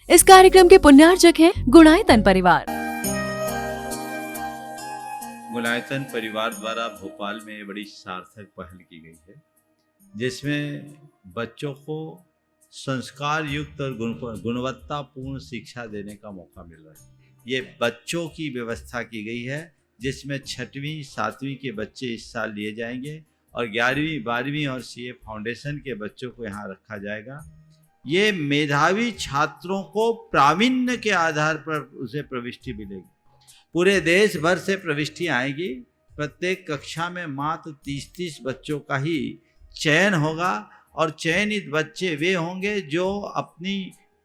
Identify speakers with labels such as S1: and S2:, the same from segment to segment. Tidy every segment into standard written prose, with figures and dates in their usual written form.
S1: इस कार्यक्रम के पुण्यार्चक हैं गुणायतन परिवार।
S2: गुणायतन परिवार द्वारा भोपाल में बड़ी सार्थक पहल की गई है, जिसमें बच्चों को संस्कार युक्त और गुणवत्तापूर्ण शिक्षा देने का मौका मिल रहा है। ये बच्चों की व्यवस्था की गई है, जिसमें 6वीं 7वीं के बच्चे इस साल लिए जाएंगे और 11वीं 12वीं और सीए फाउंडेशन के बच्चों को यहाँ रखा जाएगा। ये मेधावी छात्रों को प्रावीण्य के आधार पर उसे प्रविष्टि मिलेगी। पूरे देश भर से प्रविष्टि आएगी। प्रत्येक कक्षा में मात्र 30-30 बच्चों का ही चयन होगा और चयनित बच्चे वे होंगे जो अपनी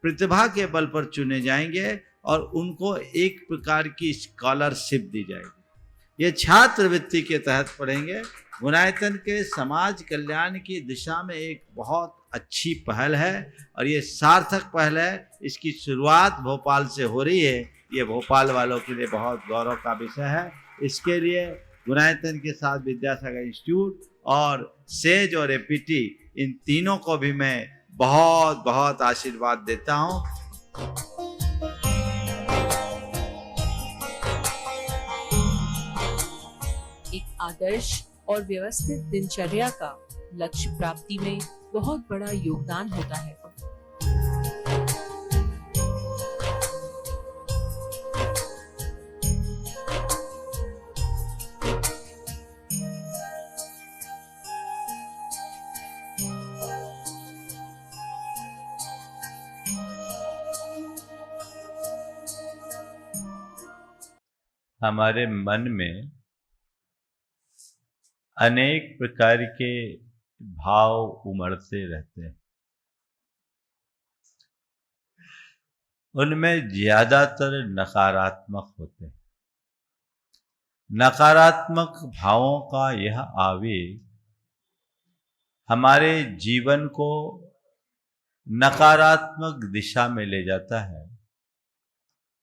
S2: प्रतिभा के बल पर चुने जाएंगे और उनको एक प्रकार की स्कॉलरशिप दी जाएगी। ये छात्रवृत्ति के तहत पढ़ेंगे। गुणायतन के समाज कल्याण की दिशा में एक बहुत अच्छी पहल है और ये सार्थक पहल है। इसकी शुरुआत भोपाल से हो रही है। ये भोपाल वालों के लिए बहुत गौरव का विषय है। इसके लिए गुणायतन के साथ विद्यासागर इंस्टीट्यूट और सेज और एपीटी, इन तीनों को भी मैं बहुत बहुत आशीर्वाद देता हूँ।
S3: एक आदर्श और व्यवस्थित दिनचर्या का लक्ष्य प्राप्ति में बहुत बड़ा योगदान होता है।
S2: हमारे मन में अनेक प्रकार के भाव उमड़ते रहते हैं। उनमें ज्यादातर नकारात्मक होते हैं। नकारात्मक भावों का यह आवेग हमारे जीवन को नकारात्मक दिशा में ले जाता है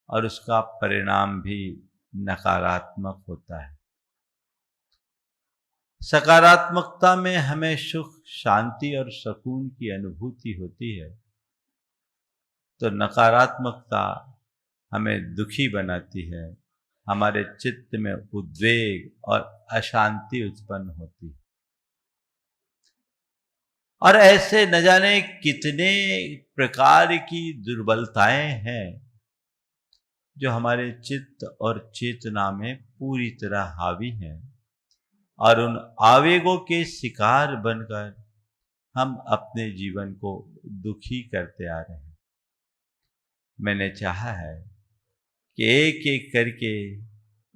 S2: और उसका परिणाम भी नकारात्मक होता है। सकारात्मकता में हमें सुख, शांति और सुकून की अनुभूति होती है, तो नकारात्मकता हमें दुखी बनाती है। हमारे चित्त में उद्वेग और अशांति उत्पन्न होती है और ऐसे न जाने कितने प्रकार की दुर्बलताएं हैं जो हमारे चित्त और चेतना में पूरी तरह हावी हैं और उन आवेगों के शिकार बनकर हम अपने जीवन को दुखी करते आ रहे हैं। मैंने चाहा है कि एक एक करके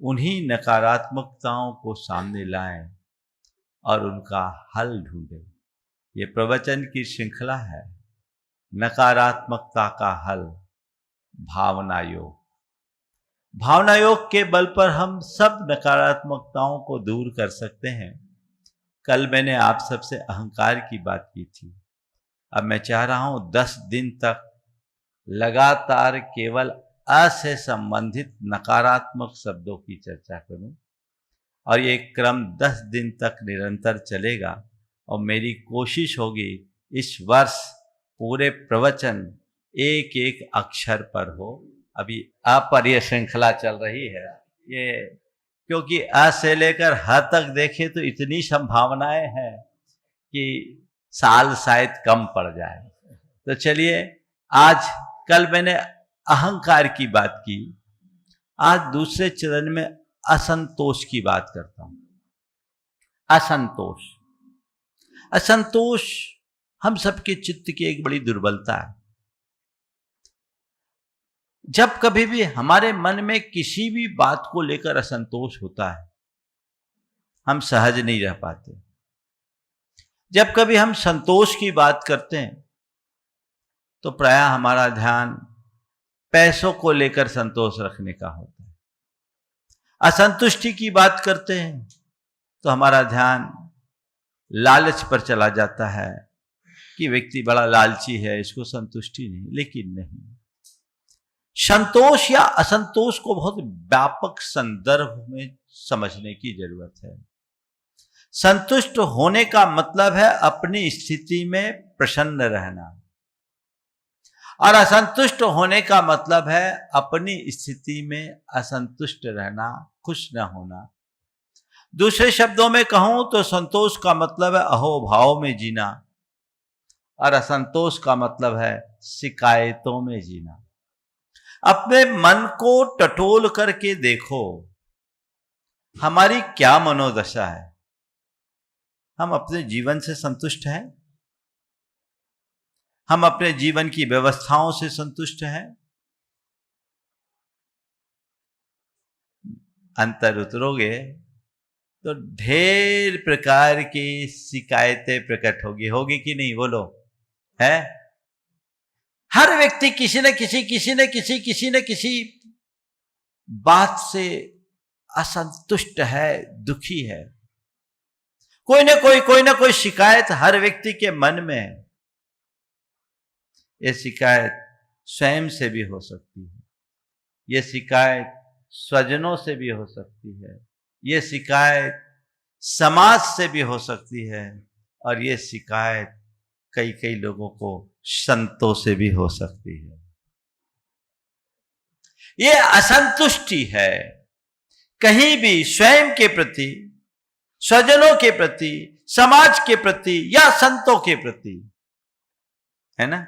S2: उन्हीं नकारात्मकताओं को सामने लाएं और उनका हल ढूंढें। ये प्रवचन की श्रृंखला है, नकारात्मकता का हल, भावना योग। भावना योग के बल पर हम सब नकारात्मकताओं को दूर कर सकते हैं। कल मैंने आप सबसे अहंकार की बात की थी। अब मैं चाह रहा हूं 10 दिन तक लगातार केवल अ से संबंधित नकारात्मक शब्दों की चर्चा करूं और ये क्रम 10 दिन तक निरंतर चलेगा और मेरी कोशिश होगी इस वर्ष पूरे प्रवचन एक एक अक्षर पर हो। अभी अ पर यह श्रृंखला चल रही है, ये क्योंकि अ से लेकर ह तक देखें तो इतनी संभावनाएं हैं कि साल शायद कम पड़ जाए। तो चलिए, आज कल मैंने अहंकार की बात की, आज दूसरे चरण में असंतोष की बात करता हूं। असंतोष हम सबके चित्त की एक बड़ी दुर्बलता है। जब कभी भी हमारे मन में किसी भी बात को लेकर असंतोष होता है, हम सहज नहीं रह पाते। जब कभी हम संतोष की बात करते हैं तो प्रायः हमारा ध्यान पैसों को लेकर संतोष रखने का होता है। असंतुष्टि की बात करते हैं तो हमारा ध्यान लालच पर चला जाता है कि व्यक्ति बड़ा लालची है, इसको संतुष्टि नहीं। लेकिन नहीं, संतोष या असंतोष को बहुत व्यापक संदर्भ में समझने की जरूरत है। संतुष्ट होने का मतलब है अपनी स्थिति में प्रसन्न रहना। और असंतुष्ट होने का मतलब है अपनी स्थिति में असंतुष्ट रहना, खुश न होना। दूसरे शब्दों में कहूं तो संतोष का मतलब है अहोभाव में जीना, और असंतोष का मतलब है शिकायतों में जीना। अपने मन को टटोल करके देखो, हमारी क्या मनोदशा है। हम अपने जीवन से संतुष्ट हैं? हम अपने जीवन की व्यवस्थाओं से संतुष्ट हैं? अंतर उतरोगे तो ढेर प्रकार की शिकायतें प्रकट होगी कि नहीं? बोलो, है? हर व्यक्ति किसी न किसी बात से असंतुष्ट है, दुखी है। कोई ना कोई शिकायत हर व्यक्ति के मन में है। ये शिकायत स्वयं से भी हो सकती है, ये शिकायत स्वजनों से भी हो सकती है, ये शिकायत समाज से भी हो सकती है, और ये शिकायत कई लोगों को संतों से भी हो सकती है। ये असंतुष्टि है कहीं भी स्वयं के प्रति, स्वजनों के प्रति, समाज के प्रति या संतों के प्रति, है ना?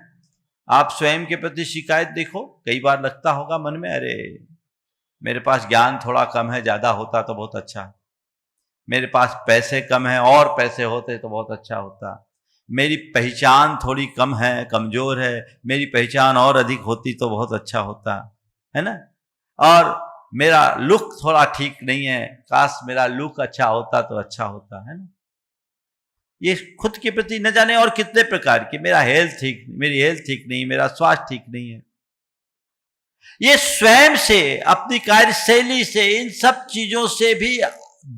S2: आप स्वयं के प्रति शिकायत देखो, कई बार लगता होगा मन में, अरे मेरे पास ज्ञान थोड़ा कम है, ज्यादा होता तो बहुत अच्छा। मेरे पास पैसे कम है, और पैसे होते तो बहुत अच्छा होता। मेरी पहचान थोड़ी कम है, कमजोर है, मेरी पहचान और अधिक होती तो बहुत अच्छा होता, है ना? और मेरा लुक थोड़ा ठीक नहीं है, काश मेरा लुक अच्छा होता तो अच्छा होता, है ना? ये खुद के प्रति न जाने और कितने प्रकार के, मेरी हेल्थ ठीक नहीं, मेरा स्वास्थ्य ठीक नहीं है। ये स्वयं से, अपनी कार्यशैली से, इन सब चीजों से भी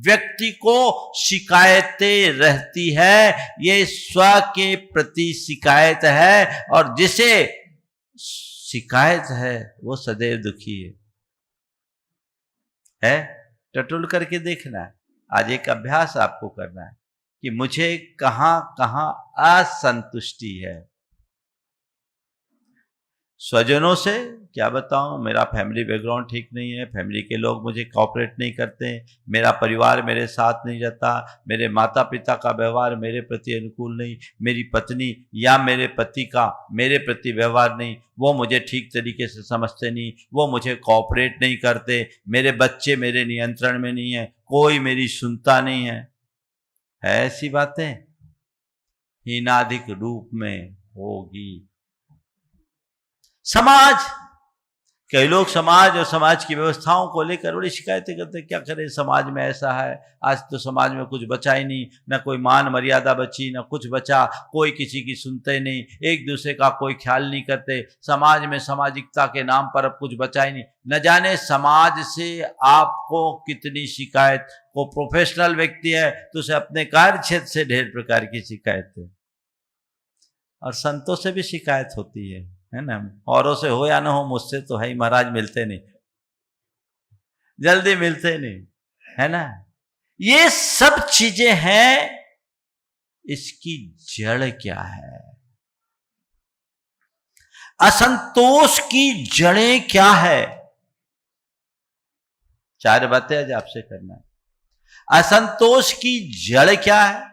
S2: व्यक्ति को शिकायतें रहती है। ये स्व के प्रति शिकायत है, और जिसे शिकायत है वो सदैव दुखी है? टटोल करके देखना है। आज एक अभ्यास आपको करना है कि मुझे कहां कहां असंतुष्टि है। स्वजनों से क्या बताऊं, मेरा फैमिली बैकग्राउंड ठीक नहीं है, फैमिली के लोग मुझे कोऑपरेट नहीं करते, मेरा परिवार मेरे साथ नहीं रहता, मेरे माता पिता का व्यवहार मेरे प्रति अनुकूल नहीं, मेरी पत्नी या मेरे पति का मेरे प्रति व्यवहार नहीं, वो मुझे ठीक तरीके से समझते नहीं, वो मुझे कोऑपरेट नहीं करते, मेरे बच्चे मेरे नियंत्रण में नहीं है, कोई मेरी सुनता नहीं है ऐसी बातें हीनाधिक रूप में होगी। समाज, कई लोग समाज और समाज की व्यवस्थाओं को लेकर बड़ी शिकायतें करते, क्या करें, समाज में ऐसा है, आज तो समाज में कुछ बचा ही नहीं, न कोई मान मर्यादा बची, न कुछ बचा, कोई किसी की सुनते नहीं, एक दूसरे का कोई ख्याल नहीं करते, समाज में सामाजिकता के नाम पर अब कुछ बचा ही नहीं। न जाने समाज से आपको कितनी शिकायत, को प्रोफेशनल व्यक्ति है तो उसे अपने कार्य क्षेत्र से ढेर प्रकार की शिकायतें, और संतों से भी शिकायत होती है ना? औरों से हो या ना हो, मुझसे तो है ही महाराज, मिलते नहीं, जल्दी मिलते नहीं, है ना? ये सब चीजें हैं। इसकी जड़ क्या है? असंतोष की जड़ें क्या है? 4 बातें आज आपसे करना है। असंतोष की जड़ क्या है,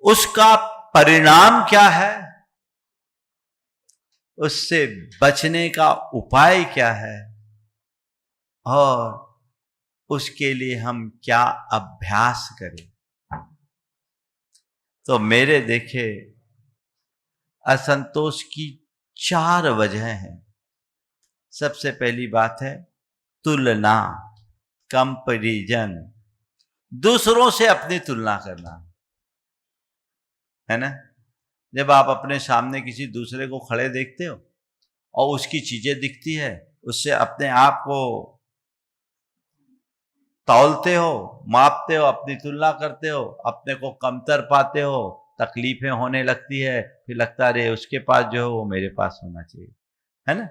S2: उसका परिणाम क्या है, उससे बचने का उपाय क्या है, और उसके लिए हम क्या अभ्यास करें। तो मेरे देखे असंतोष की 4 वजह हैं। सबसे पहली बात है तुलना, कंपैरिजन, दूसरों से अपनी तुलना करना, है ना? जब आप अपने सामने किसी दूसरे को खड़े देखते हो और उसकी चीजें दिखती है, उससे अपने आप को तौलते हो, मापते हो, अपनी तुलना करते हो, अपने को कमतर पाते हो, तकलीफें होने लगती है, फिर लगता है उसके पास जो है वो मेरे पास होना चाहिए, है ना?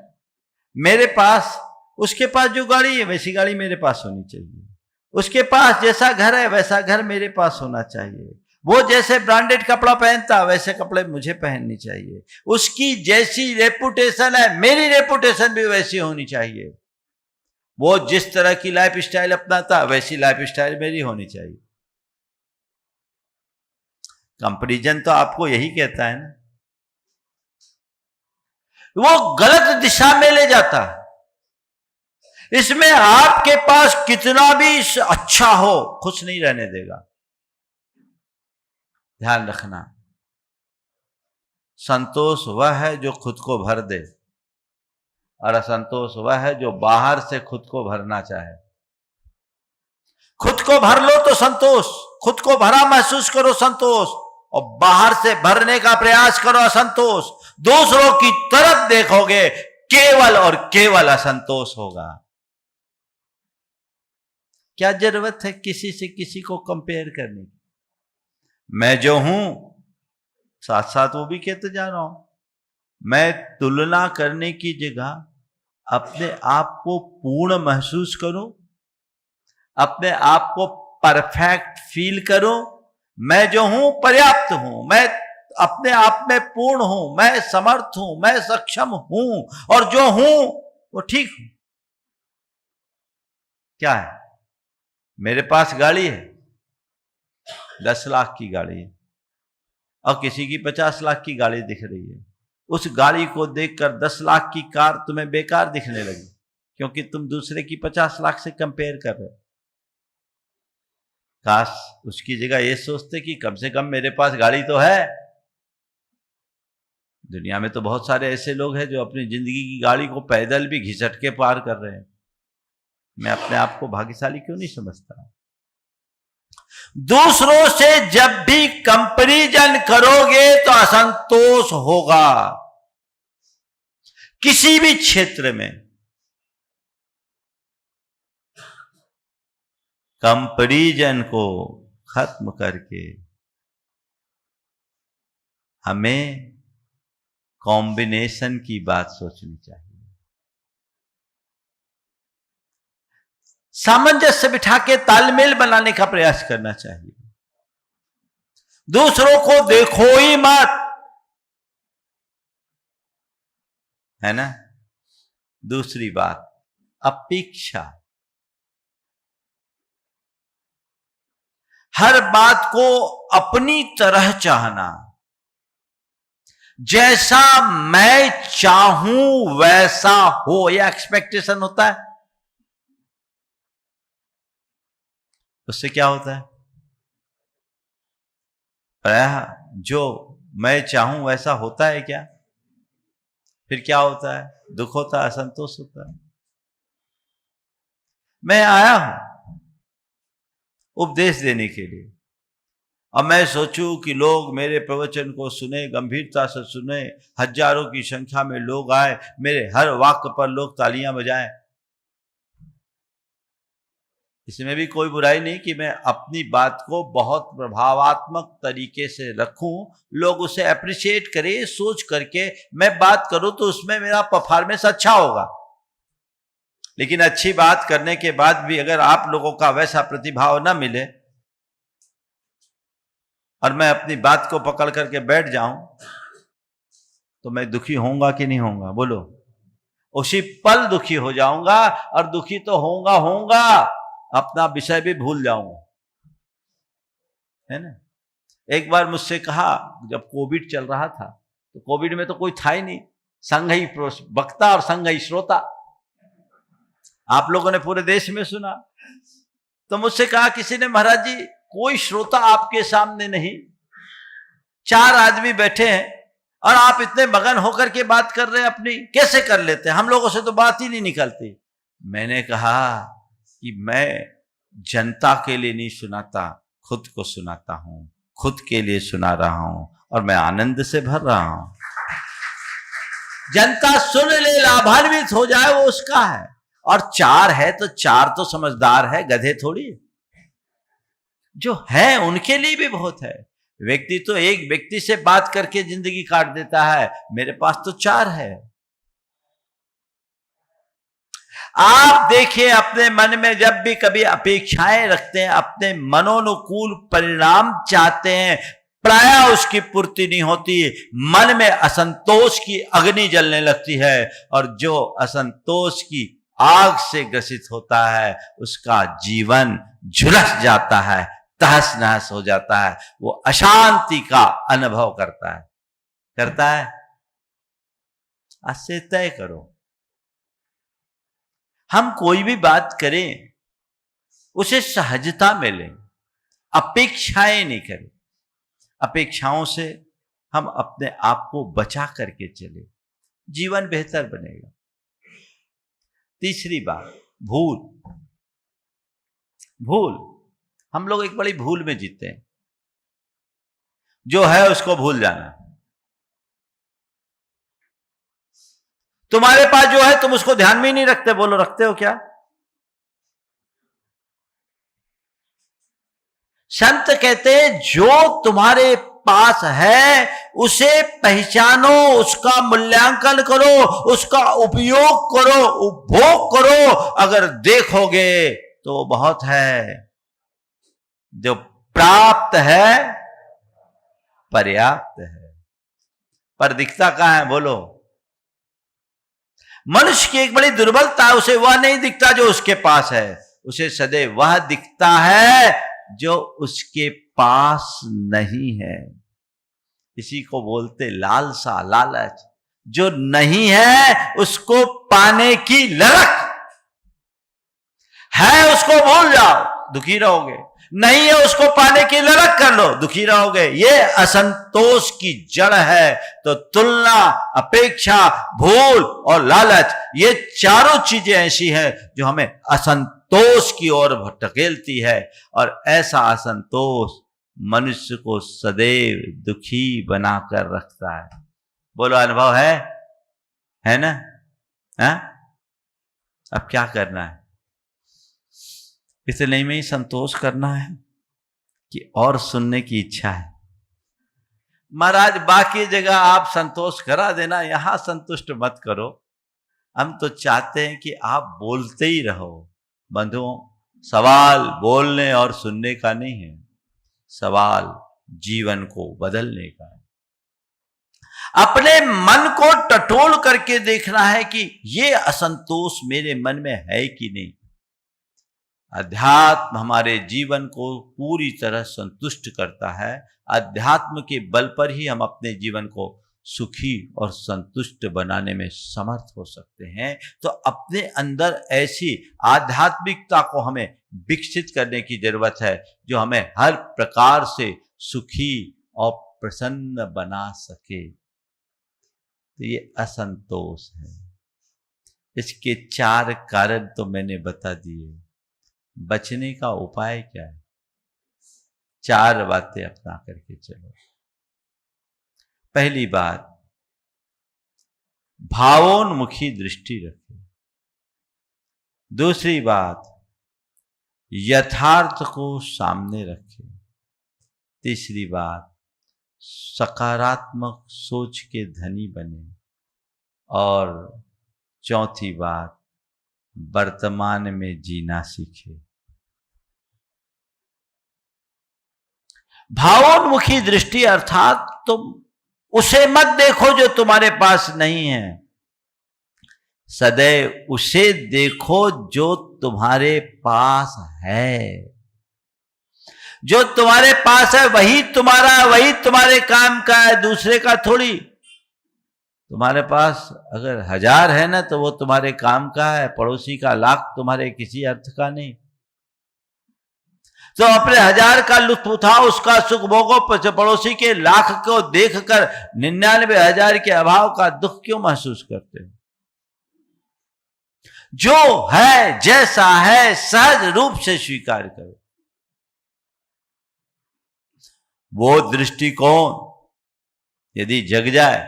S2: मेरे पास, उसके पास जो गाड़ी है वैसी गाड़ी मेरे पास होनी चाहिए, उसके पास जैसा घर है वैसा घर मेरे पास होना चाहिए, वो जैसे ब्रांडेड कपड़ा पहनता वैसे कपड़े मुझे पहननी चाहिए, उसकी जैसी रेपुटेशन है मेरी रेपुटेशन भी वैसी होनी चाहिए, वो जिस तरह की लाइफ स्टाइल अपनाता वैसी लाइफ स्टाइल मेरी होनी चाहिए। कंपैरिजन तो आपको यही कहता है ना, वो गलत दिशा में ले जाता है। इसमें आपके पास कितना भी अच्छा हो खुश नहीं रहने देगा। ध्यान रखना, संतोष वह है जो खुद को भर दे और असंतोष वह है जो बाहर से खुद को भरना चाहे। खुद को भर लो तो संतोष, खुद को भरा महसूस करो संतोष, और बाहर से भरने का प्रयास करो असंतोष। दूसरों की तरफ देखोगे केवल और केवल असंतोष होगा। क्या जरूरत है किसी से किसी को कंपेयर करने की? मैं जो हूं साथ साथ वो भी कहते जा रहा हूं, मैं तुलना करने की जगह अपने आप को पूर्ण महसूस करूं, अपने आप को परफेक्ट फील करूं। मैं जो हूं पर्याप्त हूं, मैं अपने आप में पूर्ण हूं, मैं समर्थ हूं, मैं सक्षम हूं, और जो हूं वो ठीक हूं। क्या है? मेरे पास गाड़ी है, 10 लाख की गाड़ी है, और किसी की 50 लाख की गाड़ी दिख रही है। उस गाड़ी को देखकर 10 लाख की कार तुम्हें बेकार दिखने लगी, क्योंकि तुम दूसरे की 50 लाख से कंपेयर कर रहे हो। काश उसकी जगह ये सोचते कि कम से कम मेरे पास गाड़ी तो है। दुनिया में तो बहुत सारे ऐसे लोग हैं जो अपनी जिंदगी की गाड़ी को पैदल भी घिसट के पार कर रहे हैं। मैं अपने आप को भाग्यशाली क्यों नहीं समझता? दूसरों से जब भी कंपैरिजन करोगे तो असंतोष होगा, किसी भी क्षेत्र में। कंपैरिजन को खत्म करके हमें कॉम्बिनेशन की बात सोचनी चाहिए। सामंजस्य बिठा के तालमेल बनाने का प्रयास करना चाहिए। दूसरों को देखो ही मत, है ना। दूसरी बात, अपेक्षा। हर बात को अपनी तरह चाहना, जैसा मैं चाहूं वैसा हो, यह एक्सपेक्टेशन होता है। उससे क्या होता है? प्रायः जो मैं चाहूं वैसा होता है क्या? फिर क्या होता है? दुख होता है, असंतोष होता है। मैं आया हूं उपदेश देने के लिए, अब मैं सोचूं कि लोग मेरे प्रवचन को सुने, गंभीरता से सुने, हजारों की संख्या में लोग आए, मेरे हर वाक्य पर लोग तालियां बजाएं। इसमें भी कोई बुराई नहीं कि मैं अपनी बात को बहुत प्रभावात्मक तरीके से रखूं, लोग उसे अप्रिशिएट करें, सोच करके मैं बात करूं तो उसमें मेरा परफॉर्मेंस अच्छा होगा। लेकिन अच्छी बात करने के बाद भी अगर आप लोगों का वैसा प्रतिभाव न मिले और मैं अपनी बात को पकड़ करके बैठ जाऊं तो मैं दुखी होऊंगा कि नहीं होऊंगा? बोलो। उसी पल दुखी हो जाऊंगा, और दुखी तो होऊंगा, अपना विषय भी भूल जाऊंगा, है ना। एक बार मुझसे कहा, जब कोविड चल रहा था, तो कोविड में तो कोई था ही नहीं, संघ ही वक्ता और संघ ही श्रोता। आप लोगों ने पूरे देश में सुना। तो मुझसे कहा किसी ने, महाराज जी कोई श्रोता आपके सामने नहीं, 4 आदमी बैठे हैं और आप इतने मगन होकर के बात कर रहे हैं, अपनी कैसे कर लेते हैं? हम लोगों से तो बात ही नहीं निकलती। मैंने कहा कि मैं जनता के लिए नहीं सुनाता, खुद को सुनाता हूं, खुद के लिए सुना रहा हूं, और मैं आनंद से भर रहा हूं। जनता सुन ले, लाभान्वित हो जाए, वो उसका है। और 4 है तो 4 तो समझदार है, गधे थोड़ी। जो है उनके लिए भी बहुत है। व्यक्ति तो एक व्यक्ति से बात करके जिंदगी काट देता है, मेरे पास तो 4 है। आप देखिए अपने मन में जब भी कभी अपेक्षाएं रखते हैं, अपने मनोनुकूल परिणाम चाहते हैं, प्रायः उसकी पूर्ति नहीं होती, मन में असंतोष की अग्नि जलने लगती है, और जो असंतोष की आग से ग्रसित होता है उसका जीवन झुलस जाता है, तहस नहस हो जाता है, वो अशांति का अनुभव करता है। आज से तय करो, हम कोई भी बात करें उसे सहजता में लें, अपेक्षाएं नहीं करें। अपेक्षाओं से हम अपने आप को बचा करके चले, जीवन बेहतर बनेगा। तीसरी बात, भूल। हम लोग एक बड़ी भूल में जीते हैं, जो है उसको भूल जाना। तुम्हारे पास जो है तुम उसको ध्यान में ही नहीं रखते। बोलो, रखते हो क्या? संत कहते हैं जो तुम्हारे पास है उसे पहचानो, उसका मूल्यांकन करो, उसका उपयोग करो, उपभोग करो। अगर देखोगे तो बहुत है, जो प्राप्त है पर्याप्त है। पर दिखता कहां है? बोलो। मनुष्य की एक बड़ी दुर्बलता है, उसे वह नहीं दिखता जो उसके पास है, उसे सदैव वह दिखता है जो उसके पास नहीं है। इसी को बोलते लालसा, लालच। जो नहीं है उसको पाने की ललक है, उसको भूल जाओ, दुखी रहोगे। नहीं है उसको पाने की ललक कर लो, दुखी रहोगे। ये असंतोष की जड़ है। तो तुलना, अपेक्षा, भूल और लालच, ये चारों चीजें ऐसी हैं जो हमें असंतोष की ओर धकेलती है, और ऐसा असंतोष मनुष्य को सदैव दुखी बनाकर रखता है। बोलो, अनुभव है ना? है? अब क्या करना है? इतने में ही संतोष करना है कि और सुनने की इच्छा है? महाराज, बाकी जगह आप संतोष करा देना, यहां संतुष्ट मत करो। हम तो चाहते हैं कि आप बोलते ही रहो। बंधुओं, सवाल बोलने और सुनने का नहीं है, सवाल जीवन को बदलने का है। अपने मन को टटोल करके देखना है कि ये असंतोष मेरे मन में है कि नहीं। अध्यात्म हमारे जीवन को पूरी तरह संतुष्ट करता है। अध्यात्म के बल पर ही हम अपने जीवन को सुखी और संतुष्ट बनाने में समर्थ हो सकते हैं। तो अपने अंदर ऐसी आध्यात्मिकता को हमें विकसित करने की जरूरत है जो हमें हर प्रकार से सुखी और प्रसन्न बना सके। तो ये असंतोष है। इसके 4 कारण तो मैंने बता दिए। बचने का उपाय क्या है? 4 बातें अपना करके चलो। पहली बात, भावोन्मुखी दृष्टि रखें। दूसरी बात, यथार्थ को सामने रखें। तीसरी बात, सकारात्मक सोच के धनी बने। और चौथी बात, वर्तमान में जीना सीखे। भावोन्मुखी दृष्टि अर्थात तुम उसे मत देखो जो तुम्हारे पास नहीं है, सदैव उसे देखो जो तुम्हारे पास है। जो तुम्हारे पास है वही तुम्हारा, वही तुम्हारे काम का है, दूसरे का थोड़ी। तुम्हारे पास अगर 1000 है ना तो वो तुम्हारे काम का है, पड़ोसी का 1,00,000 तुम्हारे किसी अर्थ का नहीं। तो अपने 1000 का लुत्फ उठाओ, उसका सुख भोगो, पड़ोसी के 1,00,000 को देखकर 99,000 के अभाव का दुख क्यों महसूस करते हो? जो है जैसा है सहज रूप से स्वीकार करो। वो दृष्टिकोण यदि जग जाए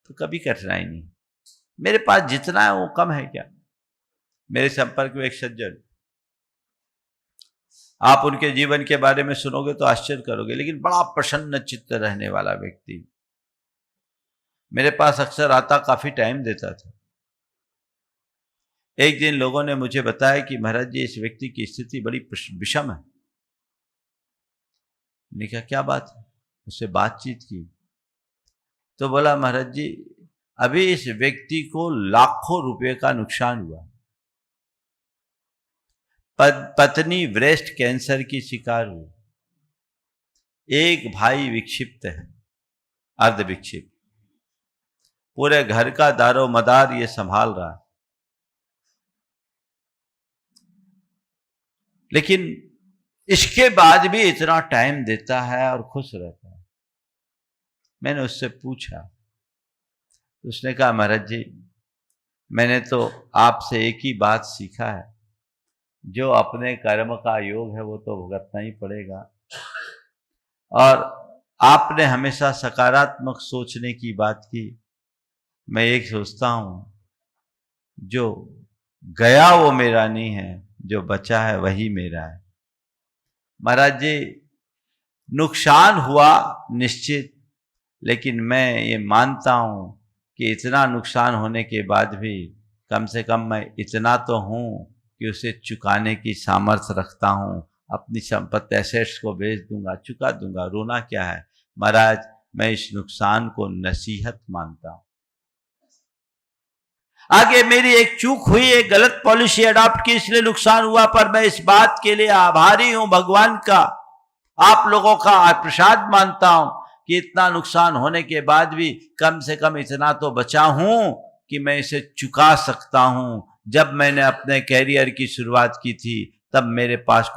S2: तो कभी कठिनाई नहीं। मेरे पास जितना है वो कम है क्या? मेरे संपर्क में एक सज्जन, आप उनके जीवन के बारे में सुनोगे तो आश्चर्य करोगे, लेकिन बड़ा प्रसन्न चित्त रहने वाला व्यक्ति मेरे पास अक्सर आता, काफी टाइम देता था। एक दिन लोगों ने मुझे बताया कि महाराज जी, इस व्यक्ति की स्थिति बड़ी विषम है। मैंने कहा क्या बात है? उससे बातचीत की तो बोला, महाराज जी अभी इस व्यक्ति को लाखों रुपए का नुकसान हुआ। पत्नी ब्रेस्ट कैंसर की शिकार हुई, एक भाई विक्षिप्त है, अर्ध विक्षिप्त, पूरे घर का दारो मदार ये संभाल रहा है। लेकिन इसके बाद भी इतना टाइम देता है और खुश रहता है। मैंने उससे पूछा, उसने कहा, महाराज जी मैंने तो आपसे एक ही बात सीखा है, जो अपने कर्म का योग है वो तो भुगतना ही पड़ेगा। और आपने हमेशा सकारात्मक सोचने की बात की। मैं एक सोचता हूं, जो गया वो मेरा नहीं है, जो बचा है वही मेरा है। महाराज जी नुकसान हुआ निश्चित, लेकिन मैं ये मानता हूं कि इतना नुकसान होने के बाद भी कम से कम मैं इतना तो हूं कि उसे चुकाने की सामर्थ्य रखता हूं। अपनी संपत्ति एसेट्स को बेच दूंगा, चुका दूंगा, रोना क्या है। महाराज मैं इस नुकसान को नसीहत मानता हूं। आगे मेरी एक चूक हुई, एक गलत पॉलिसी अडॉप्ट की, इसलिए नुकसान हुआ, पर मैं इस बात के लिए आभारी हूं भगवान का, आप लोगों का प्रसाद मानता हूं कि इतना नुकसान होने के बाद भी कम से कम इतना तो बचा हूं कि मैं इसे चुका सकता हूं। जब मैंने अपने कैरियर की शुरुआत की थी तब मेरे पास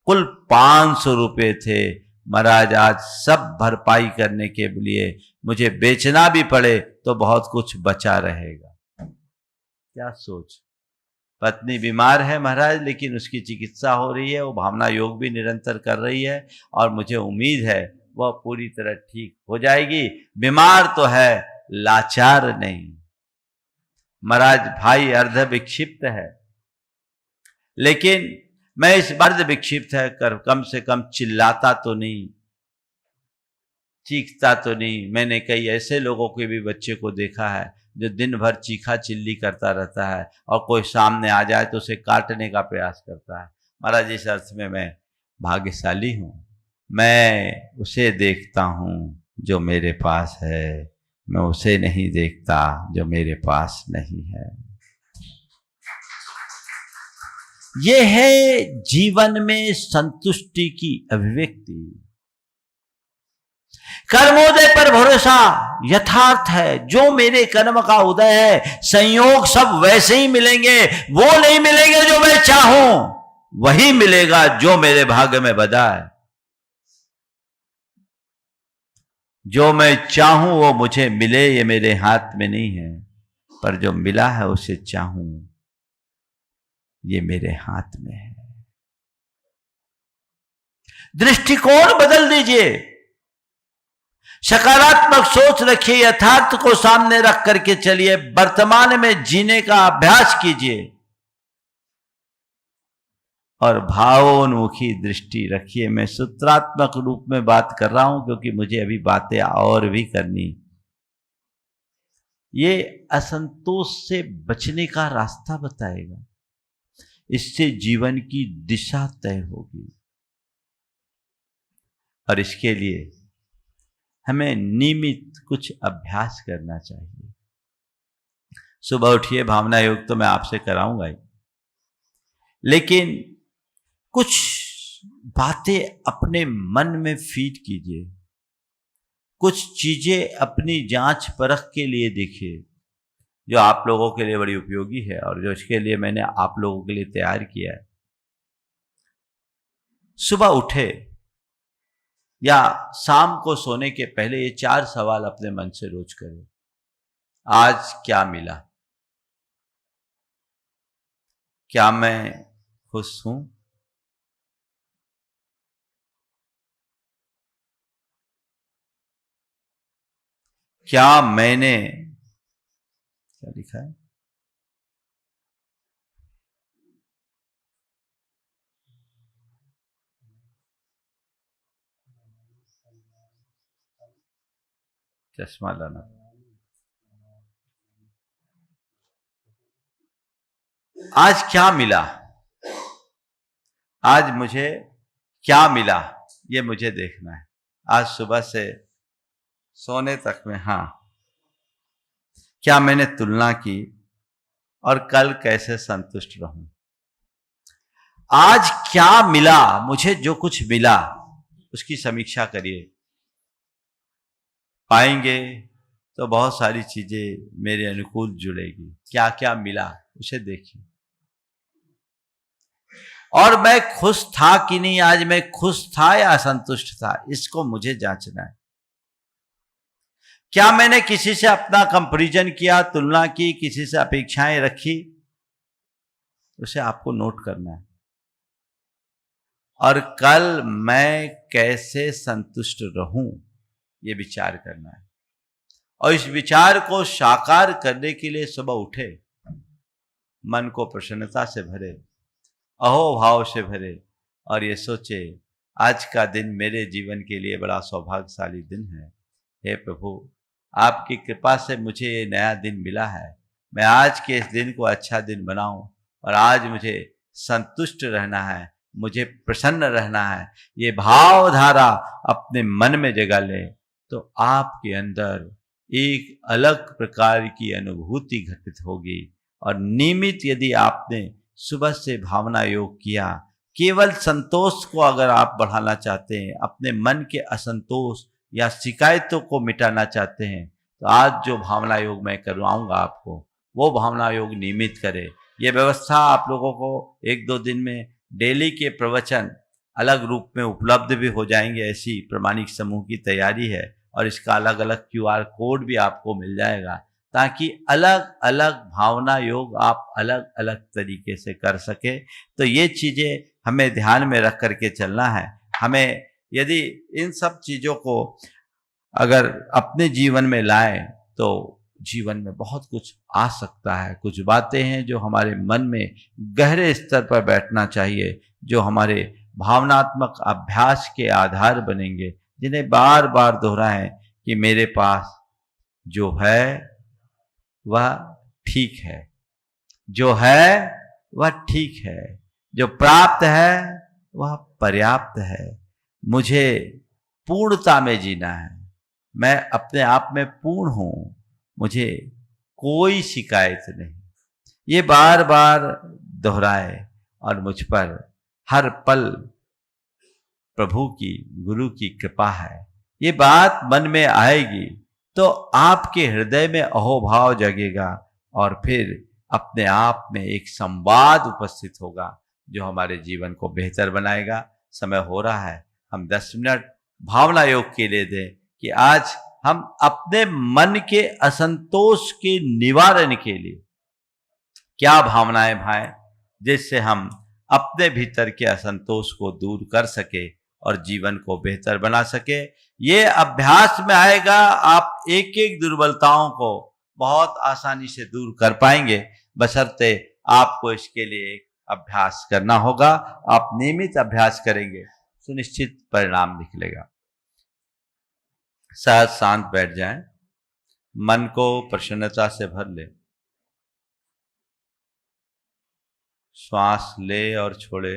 S2: कुल 500 रुपए थे। महाराज आज सब भरपाई करने के लिए मुझे बेचना भी पड़े तो बहुत कुछ बचा रहेगा। क्या सोच। पत्नी बीमार है महाराज, लेकिन उसकी चिकित्सा हो रही है, वो भावना योग भी निरंतर कर रही है और मुझे उम्मीद है वह पूरी तरह ठीक हो जाएगी। बीमार तो है, लाचार नहीं। महाराज भाई अर्ध विक्षिप्त है, लेकिन मैं इस अर्ध विक्षिप्त है कर कम से कम चिल्लाता तो नहीं, चीखता तो नहीं। मैंने कई ऐसे लोगों के भी बच्चे को देखा है जो दिन भर चीखा चिल्ली करता रहता है और कोई सामने आ जाए तो उसे काटने का प्रयास करता है। महाराज इस अर्थ में मैं भाग्यशाली हूँ, मैं उसे देखता हूँ जो मेरे पास है, मैं उसे नहीं देखता जो मेरे पास नहीं है। ये है जीवन में संतुष्टि की अभिव्यक्ति। कर्मोदय पर भरोसा यथार्थ है। जो मेरे कर्म का उदय है, संयोग सब वैसे ही मिलेंगे, वो नहीं मिलेंगे जो मैं चाहूं, वही मिलेगा जो मेरे भाग्य में बधा है। जो मैं चाहूं वो मुझे मिले, ये मेरे हाथ में नहीं है, पर जो मिला है उसे चाहूं, ये मेरे हाथ में है। दृष्टिकोण बदल दीजिए, सकारात्मक सोच रखिए, यथार्थ को सामने रख करके चलिए, वर्तमान में जीने का अभ्यास कीजिए और भावोन्मुखी दृष्टि रखिए। मैं सूत्रात्मक रूप में बात कर रहा हूं क्योंकि मुझे अभी बातें और भी करनी। ये असंतोष से बचने का रास्ता बताएगा, इससे जीवन की दिशा तय होगी। और इसके लिए हमें नियमित कुछ अभ्यास करना चाहिए। सुबह उठिए, भावना योग तो मैं आपसे कराऊंगा ही, लेकिन कुछ बातें अपने मन में फीड कीजिए, कुछ चीजें अपनी जांच परख के लिए देखिए जो आप लोगों के लिए बड़ी उपयोगी है और जो इसके लिए मैंने आप लोगों के लिए तैयार किया है। सुबह उठे या शाम को सोने के पहले ये 4 सवाल अपने मन से रोज करें। आज क्या मिला? क्या मैं खुश हूं? क्या मैंने, क्या लिखा है, चश्मा लाना। आज क्या मिला, आज मुझे क्या मिला, ये मुझे देखना है। आज सुबह से सोने तक में, हाँ, क्या मैंने तुलना की और कल कैसे संतुष्ट रहूं। आज क्या मिला, मुझे जो कुछ मिला उसकी समीक्षा करिए। पाएंगे तो बहुत सारी चीजें मेरे अनुकूल जुड़ेगी। क्या क्या मिला उसे देखिए। और मैं खुश था कि नहीं, आज मैं खुश था या असंतुष्ट था, इसको मुझे जांचना है। क्या मैंने किसी से अपना कंपैरिजन किया, तुलना की, किसी से अपेक्षाएं रखी, उसे आपको नोट करना है। और कल मैं कैसे संतुष्ट रहूं, ये विचार करना है। और इस विचार को साकार करने के लिए सुबह उठे, मन को प्रसन्नता से भरे, अहोभाव से भरे और ये सोचे आज का दिन मेरे जीवन के लिए बड़ा सौभाग्यशाली दिन है। हे प्रभु, आपकी कृपा से मुझे ये नया दिन मिला है। मैं आज के इस दिन को अच्छा दिन बनाऊं और आज मुझे संतुष्ट रहना है, मुझे प्रसन्न रहना है। ये भावधारा अपने मन में जगा ले तो आपके अंदर एक अलग प्रकार की अनुभूति घटित होगी। और नियमित यदि आपने सुबह से भावना योग किया, केवल संतोष को अगर आप बढ़ाना चाहते हैं, अपने मन के असंतोष या शिकायतों को मिटाना चाहते हैं, तो आज जो भावना योग मैं करवाऊंगा आपको, वो भावना योग नियमित करें। ये व्यवस्था आप लोगों को 1-2 दिन में डेली के प्रवचन अलग रूप में उपलब्ध भी हो जाएंगे। ऐसी प्रमाणिक समूह की तैयारी है और इसका अलग अलग QR कोड भी आपको मिल जाएगा, ताकि अलग अलग भावना योग आप अलग अलग तरीके से कर सके। तो ये चीज़ें हमें ध्यान में रख करके चलना है। हमें यदि इन सब चीज़ों को अगर अपने जीवन में लाएं तो जीवन में बहुत कुछ आ सकता है। कुछ बातें हैं जो हमारे मन में गहरे स्तर पर बैठना चाहिए, जो हमारे भावनात्मक अभ्यास के आधार बनेंगे, जिन्हें बार बार दोहराएं कि मेरे पास जो है वह ठीक है, जो है वह ठीक है, जो प्राप्त है वह पर्याप्त है। मुझे पूर्णता में जीना है, मैं अपने आप में पूर्ण हूं, मुझे कोई शिकायत नहीं। ये बार बार दोहराए और मुझ पर हर पल प्रभु की, गुरु की कृपा है, ये बात मन में आएगी तो आपके हृदय में अहोभाव जगेगा और फिर अपने आप में एक संवाद उपस्थित होगा जो हमारे जीवन को बेहतर बनाएगा। समय हो रहा है, हम 10 मिनट भावना योग के लिए दें कि आज हम अपने मन के असंतोष के निवारण के लिए क्या भावनाएं भाएं, जिससे हम अपने भीतर के असंतोष को दूर कर सके और जीवन को बेहतर बना सके। ये अभ्यास में आएगा, आप एक एक दुर्बलताओं को बहुत आसानी से दूर कर पाएंगे, बशर्ते आपको इसके लिए एक अभ्यास करना होगा। आप नियमित अभ्यास करेंगे, सुनिश्चित परिणाम निकलेगा। सहज शांत बैठ जाएं, मन को प्रसन्नता से भर ले, श्वास ले और छोड़े,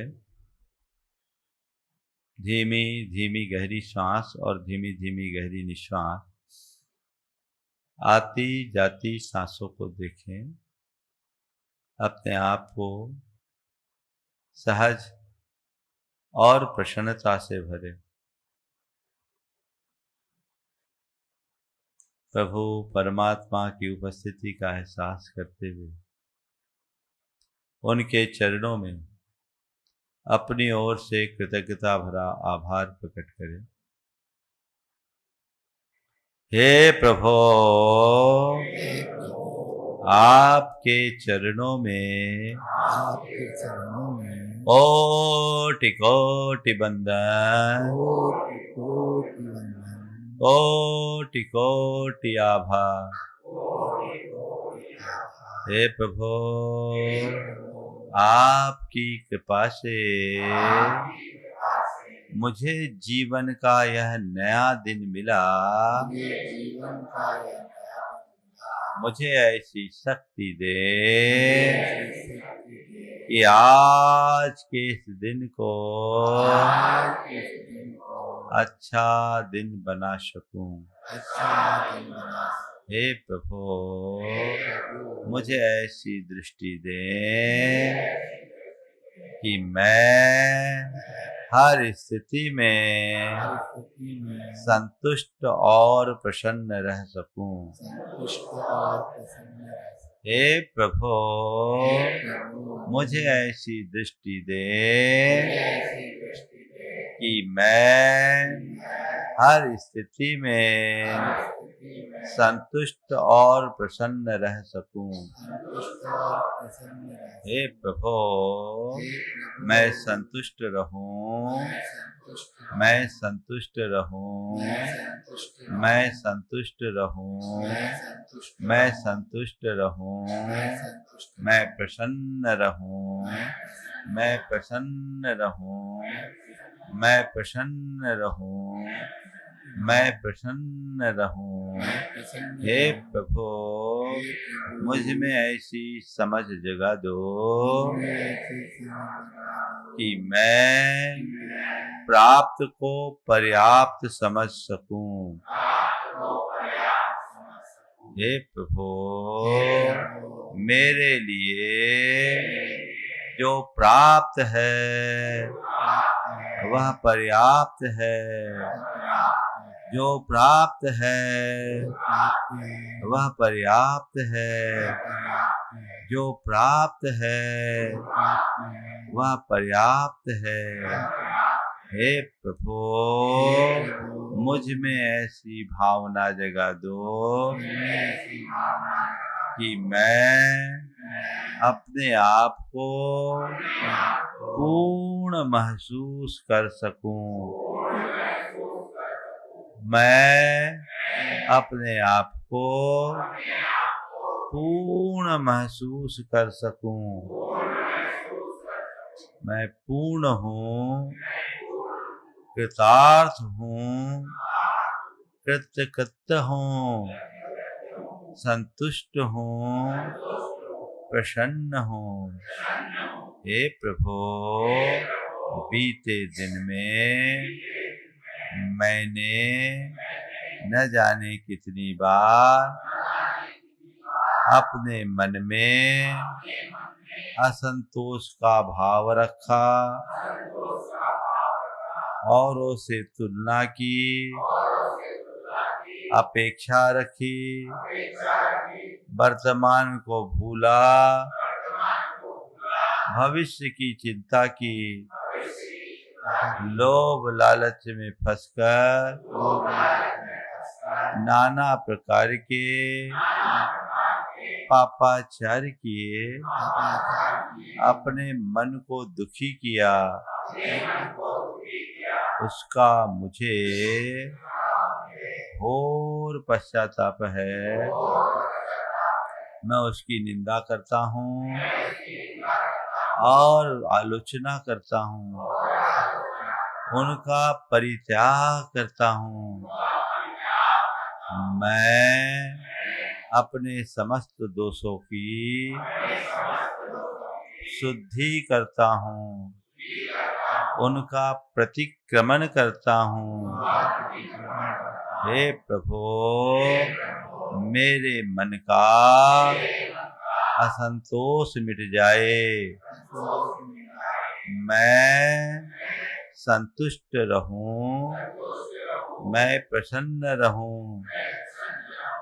S2: धीमी धीमी गहरी श्वास और धीमी धीमी गहरी निश्वास। आती जाती सांसों को देखें, अपने आप को सहज और प्रसन्नता से भरे। प्रभु परमात्मा की उपस्थिति का एहसास करते हुए उनके चरणों में अपनी ओर से कृतज्ञता भरा आभार प्रकट करें। हे प्रभु, आपके चरणों में कोटि कोटि बंदन, कोटि कोटि आभार। हे प्रभु, आपकी कृपा से मुझे जीवन का यह नया दिन मिला, मुझे ऐसी शक्ति दे कि आज के इस दिन को अच्छा दिन बना सकूं। हे प्रभु, मुझे ऐसी दृष्टि दे कि मैं हर स्थिति में संतुष्ट और प्रसन्न रह सकूं। हे प्रभु, मुझे ऐसी दृष्टि दे कि मैं हर स्थिति में संतुष्ट और प्रसन्न रह सकूं। हे प्रभु, मैं संतुष्ट रहूं, मैं संतुष्ट रहूं, मैं संतुष्ट रहूं, मैं संतुष्ट रहूं, मैं प्रसन्न रहूं, मैं प्रसन्न रहूं, मैं प्रसन्न रहूं, मैं प्रसन्न रहूं। हे प्रभु, मुझ में ऐसी समझ जगा दो कि मैं प्राप्त को पर्याप्त समझ सकूं। हे प्रभु, मेरे लिए जो प्राप्त है वह पर्याप्त है, जो प्राप्त है वह पर्याप्त है, जो प्राप्त है वह पर्याप्त है। हे प्रभु, मुझ में ऐसी भावना जगा दो कि मैं अपने आप को पूर्ण महसूस कर सकूं। मैं अपने आप को पूर्ण महसूस कर सकूं। मैं पूर्ण हूँ, कृतार्थ हूँ, कृतकृत्य हूँ, संतुष्ट हूँ, प्रसन्न हूँ। हे प्रभु, बीते दिन में मैंने न जाने कितनी बार अपने मन में असंतोष का भाव रखा, औरों से तुलना की, अपेक्षा रखी, वर्तमान को भूला, भविष्य की चिंता की, लोभ लालच में फंसकर नाना प्रकार के पापाचार किए, अपने मन को दुखी किया। उसका मुझे घोर पश्चाताप है। मैं उसकी निंदा करता हूँ और आलोचना करता हूँ, उनका परित्याग करता हूँ। मैं अपने समस्त दोषों की शुद्धि करता हूँ, उनका प्रतिक्रमण करता हूँ। हे प्रभु, मेरे मन का असंतोष मिट जाए, मैं संतुष्ट रहूं, मैं प्रसन्न रहूं।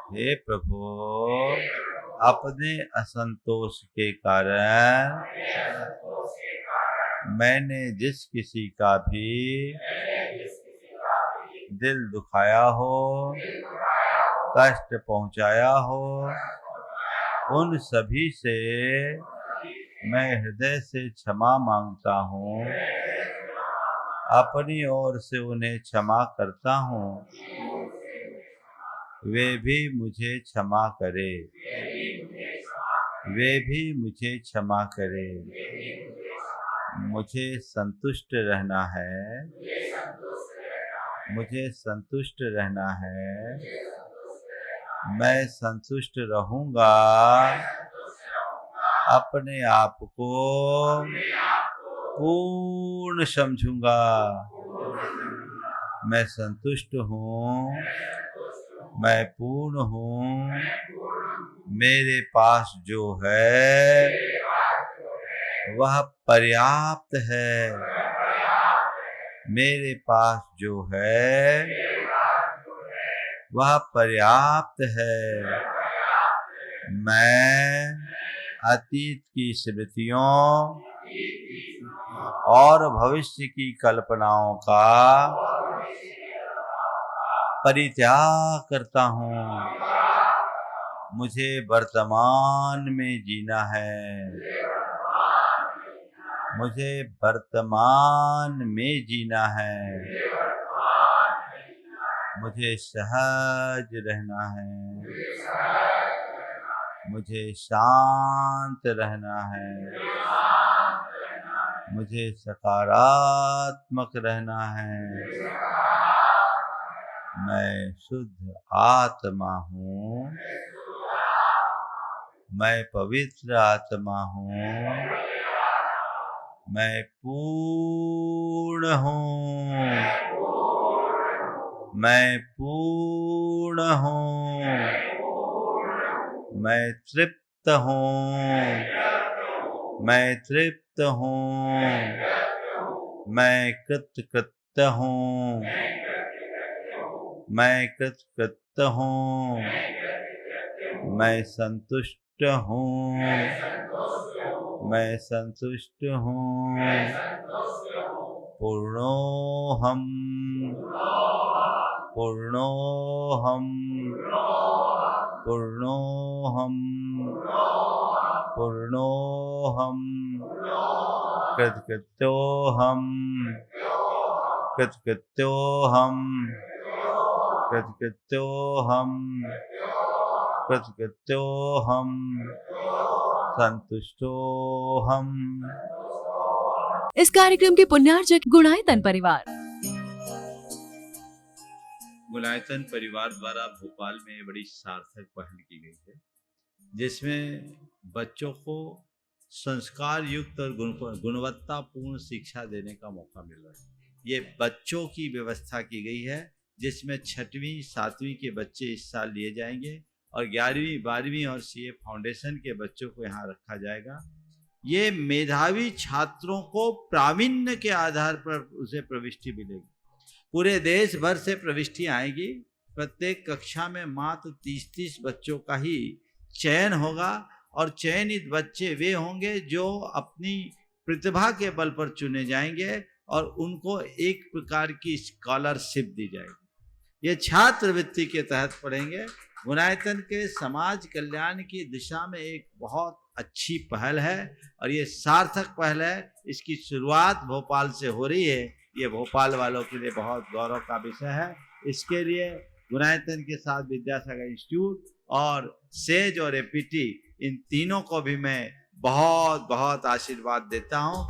S2: हे प्रभु, अपने असंतोष के कारण मैंने जिस किसी का भी दिल दुखाया हो, कष्ट पहुंचाया हो, उन सभी से मैं हृदय से क्षमा मांगता हूँ, अपनी ओर से उन्हें क्षमा करता हूँ। वे भी मुझे क्षमा करे, वे भी मुझे क्षमा करे। मुझे संतुष्ट रहना है, मुझे संतुष्ट रहना है। मैं संतुष्ट रहूंगा अपने आप को पूर्ण समझूंगा। मैं संतुष्ट हूँ, मैं पूर्ण हूँ। मेरे पास जो है वह पर्याप्त है। मेरे पास जो है वह पर्याप्त है। मैं अतीत की स्मृतियों और भविष्य की कल्पनाओं का परित्याग करता हूँ। मुझे वर्तमान में जीना है। मुझे वर्तमान में जीना है। मुझे सहज रहना है। मुझे शांत रहना है। मुझे सकारात्मक रहना है। मैं शुद्ध आत्मा हूँ। मैं पवित्र आत्मा हूँ। मैं पूर्ण हूँ। मैं पूर्ण हूँ। मैं तृप्त हूँ। मैं तृप्त हूँ। मैं कृतकृत हूँ। मैं कृतकृत हूँ। मैं संतुष्ट हूँ। मैं संतुष्ट हूँ। पूर्णोहम। पूर्णोहम। पूर्णोहम। पूर्णोहम। कृतकृत्योहम। कृतकृत्योहम। कृतकृत्योहम। कृतकृत्योहम। संतुष्टोहम।
S1: इस कार्यक्रम के पुण्यार्जक गुणायतन परिवार।
S2: गुणायतन परिवार द्वारा भोपाल में बड़ी सार्थक पहल की गई है, जिसमें बच्चों को संस्कार युक्त और गुणवत्तापूर्ण शिक्षा देने का मौका मिल रहा है। ये बच्चों की व्यवस्था की गई है, जिसमें 6वीं 7वीं के बच्चे इस साल लिए जाएंगे और 11वीं 12वीं और सीए फाउंडेशन के बच्चों को यहाँ रखा जाएगा। ये मेधावी छात्रों को प्रावीण्य के आधार पर उसे प्रविष्टि मिलेगी। पूरे देश भर से प्रविष्टि आएगी। प्रत्येक कक्षा में मात्र 30-30 बच्चों का ही चयन होगा और चयनित बच्चे वे होंगे जो अपनी प्रतिभा के बल पर चुने जाएंगे और उनको एक प्रकार की स्कॉलरशिप दी जाएगी। ये छात्रवृत्ति के तहत पढ़ेंगे। गुणायतन के समाज कल्याण की दिशा में एक बहुत अच्छी पहल है और ये सार्थक पहल है। इसकी शुरुआत भोपाल से हो रही है। ये भोपाल वालों के लिए बहुत गौरव का विषय है। इसके लिए गुणायतन के साथ विद्यासागर इंस्टीट्यूट और सेज और एपीटी, इन तीनों को भी मैं बहुत बहुत आशीर्वाद देता हूँ।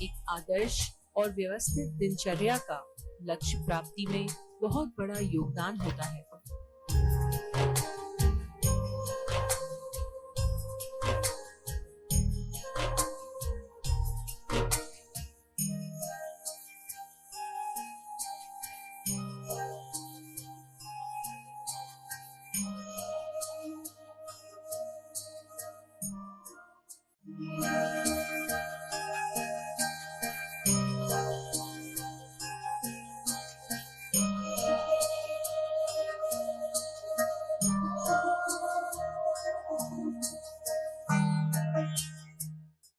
S3: एक आदर्श और व्यवस्थित दिनचर्या का लक्ष्य प्राप्ति में बहुत बड़ा योगदान होता है।